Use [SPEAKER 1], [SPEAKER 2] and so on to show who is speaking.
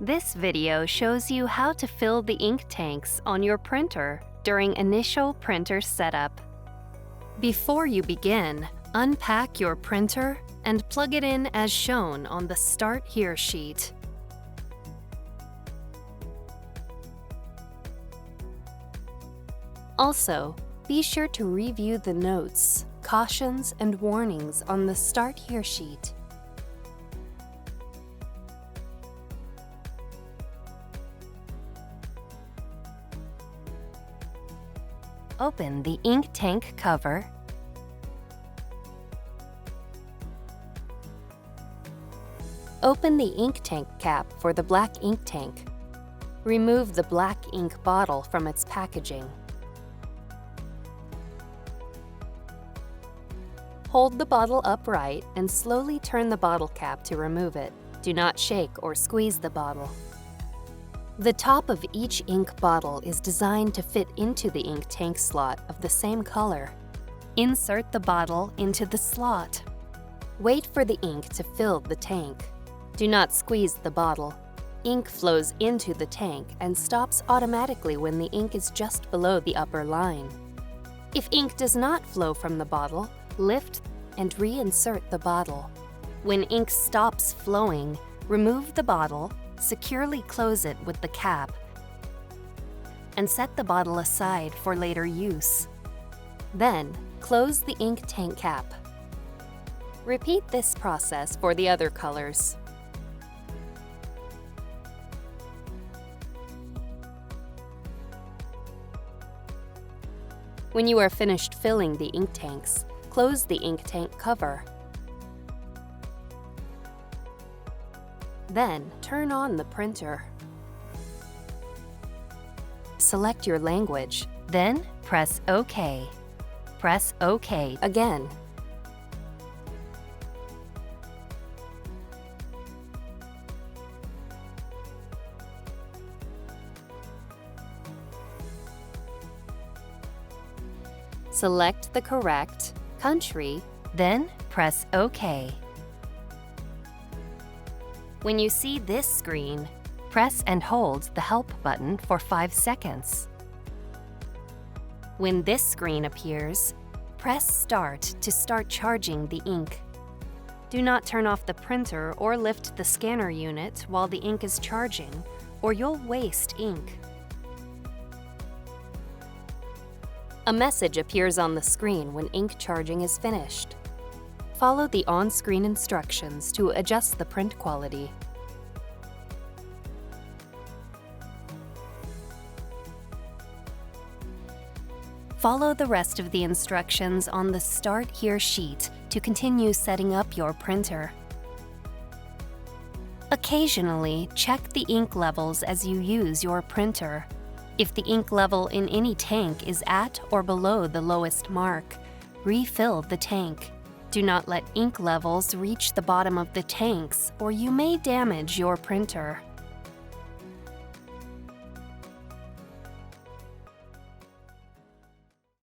[SPEAKER 1] This video shows you how to fill the ink tanks on your printer during initial printer setup. Before you begin, unpack your printer and plug it in as shown on the Start Here sheet. Also, be sure to review the notes, cautions, and warnings on the Start Here sheet. Open the ink tank cover. Open the ink tank cap for the black ink tank. Remove the black ink bottle from its packaging. Hold the bottle upright and slowly turn the bottle cap to remove it. Do not shake or squeeze the bottle. The top of each ink bottle is designed to fit into the ink tank slot of the same color. Insert the bottle into the slot. Wait for the ink to fill the tank. Do not squeeze the bottle. Ink flows into the tank and stops automatically when the ink is just below the upper line. If ink does not flow from the bottle, lift and reinsert the bottle. When ink stops flowing, remove the bottle, securely close it with the cap, and set the bottle aside for later use. Then, close the ink tank cap. Repeat this process for the other colors. When you are finished filling the ink tanks, close the ink tank cover. Then, turn on the printer. Select your language, then press OK. Press OK again. Select the correct country, then press OK. When you see this screen, press and hold the Help button for 5 seconds. When this screen appears, press Start to start charging the ink. Do not turn off the printer or lift the scanner unit while the ink is charging, or you'll waste ink. A message appears on the screen when ink charging is finished. Follow the on-screen instructions to adjust the print quality. Follow the rest of the instructions on the Start Here sheet to continue setting up your printer. Occasionally, check the ink levels as you use your printer. If the ink level in any tank is at or below the lowest mark, refill the tank. Do not let ink levels reach the bottom of the tanks, or you may damage your printer.